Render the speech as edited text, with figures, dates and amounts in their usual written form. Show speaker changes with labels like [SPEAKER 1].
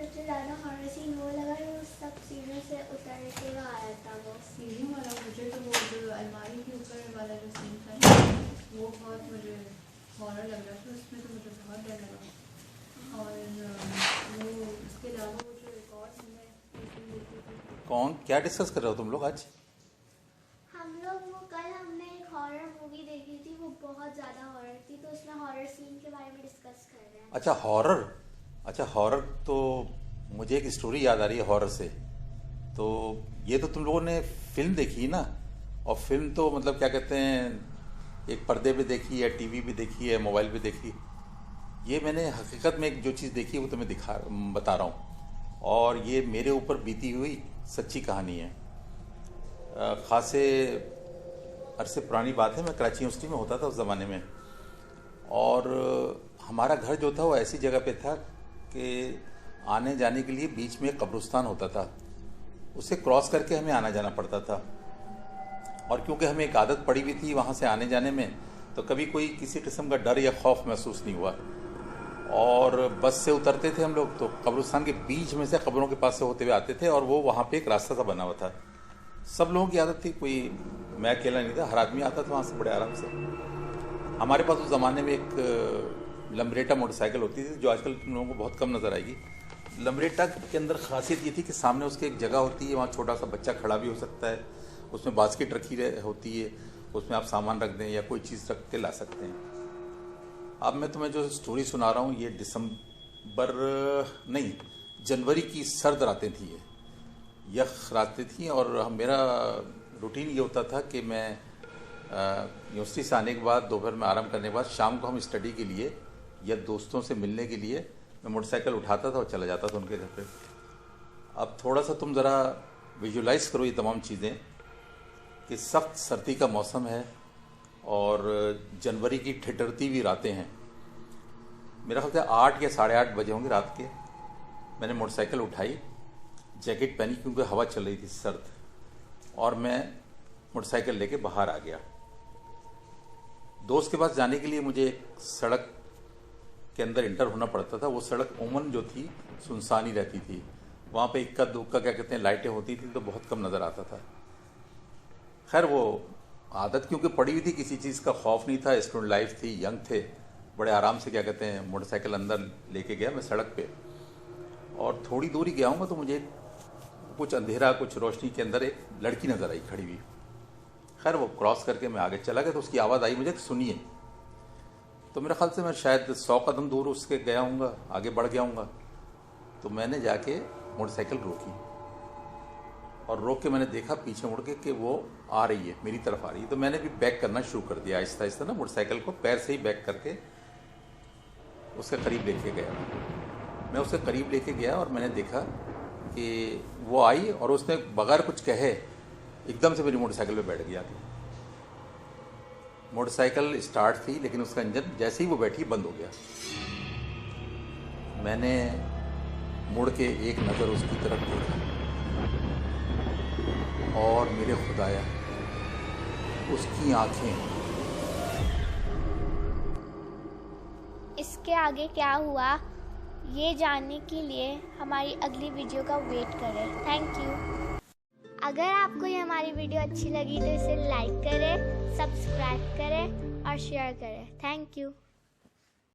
[SPEAKER 1] सबसे ज़्यादा horror scene वो लगा जो सब सीढ़ियों से उतर के आया था। वो
[SPEAKER 2] सीढ़ियों वाला मुझे तो वो जो अलमारी के ऊपर वाला जो सीन था वो बहुत मुझे हॉरर लग रहा था। उसमें तो मुझे बहुत डर लगा। और वो उसके अलावा वो जो एक और हमने
[SPEAKER 3] कौन क्या डिस्कस कर रहे हो तुम लोग आज?
[SPEAKER 1] हम लोग वो कल हमने एक हॉरर मूवी देखी थी, वो बहुत ज़्यादा हॉरर थी, तो उसमें हॉरर सीन के बारे में डिस्कस कर रहे हैं।
[SPEAKER 3] अच्छा हॉरर। अच्छा हॉरर तो मुझे एक स्टोरी याद आ रही है हॉरर से। तो ये तो तुम लोगों ने फिल्म देखी ना, और फिल्म तो मतलब क्या कहते हैं, एक पर्दे पे देखी है, टीवी पे देखी है, मोबाइल पे देखी। ये मैंने हकीकत में एक जो चीज़ देखी है वो तुम्हें बता रहा हूँ, और ये मेरे ऊपर बीती हुई सच्ची कहानी है। खासे अरसे पुरानी बात है, मैं कराची यूनिवर्सिटी में होता था उस ज़माने में, और हमारा घर जो था वो ऐसी जगह पे था कि आने जाने के लिए बीच में एक कब्रिस्तान होता था, उसे क्रॉस करके हमें आना जाना पड़ता था। और क्योंकि हमें एक आदत पड़ी हुई थी वहाँ से आने जाने में, तो कभी कोई किसी किस्म का डर या खौफ महसूस नहीं हुआ। और बस से उतरते थे हम लोग तो कब्रिस्तान के बीच में से कब्रों के पास से होते हुए आते थे, और वो वहाँ पे एक रास्ता सा बना हुआ था। सब लोगों की आदत थी, कोई मैं अकेला नहीं था, हर आदमी आता था वहाँ से बड़े आराम से। हमारे पास उस ज़माने में एक लम्ब्रेटा मोटरसाइकिल होती थी जो आजकल तुम लोगों को बहुत कम नज़र आएगी। लम्ब्रेटा के अंदर खासियत ये थी कि सामने उसके एक जगह होती है, वहाँ छोटा सा बच्चा खड़ा भी हो सकता है, उसमें बास्केट रखी होती है, उसमें आप सामान रख दें या कोई चीज़ रख के ला सकते हैं। अब मैं तुम्हें जो स्टोरी सुना रहा हूँ ये जनवरी की सर्द रातें थी, ये यख रातें थी। और मेरा रूटीन ये होता था कि मैं यूनिवर्सिटी से आने के बाद, दोपहर में आराम करने के बाद, शाम को हम स्टडी के लिए या दोस्तों से मिलने के लिए मैं मोटरसाइकिल उठाता था और चला जाता था उनके घर पे। अब थोड़ा सा तुम ज़रा विजुलाइज करो ये तमाम चीज़ें कि सख्त सर्दी का मौसम है और जनवरी की ठिठुरती हुई रातें हैं। मेरा ख्याल से 8 या 8:30 बजे होंगे रात के। मैंने मोटरसाइकिल उठाई, जैकेट पहनी क्योंकि हवा चल रही थी सर्द, और मैं मोटरसाइकिल लेके बाहर आ गया। दोस्त के पास जाने के लिए मुझे एक सड़क के अंदर इंटर होना पड़ता था। वो सड़क उमूमन जो थी सुनसान ही रहती थी, वहाँ पे इक्का दुक्का क्या कहते हैं लाइटें होती थी तो बहुत कम नज़र आता था। खैर वो आदत क्योंकि पड़ी हुई थी, किसी चीज़ का खौफ नहीं था, स्टूडेंट लाइफ थी, यंग थे, बड़े आराम से क्या कहते हैं मोटरसाइकिल अंदर लेके गया मैं सड़क पे। और थोड़ी दूर ही गया हूँ तो मुझे कुछ अंधेरा कुछ रोशनी के अंदर एक लड़की नज़र आई खड़ी हुई। खैर वो क्रॉस करके मैं आगे चला गया तो उसकी आवाज़ आई मुझे, सुनिए। तो मेरे ख्याल से मैं शायद 100 कदम दूर उसके गया हूँगा, आगे बढ़ गया हूँगा। तो मैंने जाके मोटरसाइकिल रोकी, और रोक के मैंने देखा पीछे मुड़ के कि वो आ रही है, मेरी तरफ आ रही है। तो मैंने भी बैक करना शुरू कर दिया, आहिस्ता आहिस्ता ना मोटरसाइकिल को पैर से ही बैक करके उसके करीब लेके गया। मैं उसके करीब लेके गया और मैंने देखा कि वो आई और उसने बगैर कुछ कहे एकदम से मेरी मोटरसाइकिल पे बैठ गया। मोटरसाइकिल स्टार्ट थी लेकिन उसका इंजन जैसे ही वो बैठी बंद हो गया। मैंने मुड़ के एक नज़र उसकी तरफ देखा और मेरे खुदाया उसकी आंखें।
[SPEAKER 1] इसके आगे क्या हुआ ये जानने के लिए हमारी अगली वीडियो का वेट करें। Thank you. अगर आपको ये हमारी वीडियो अच्छी लगी तो इसे लाइक करें, सब्सक्राइब करें और शेयर करें। Thank you.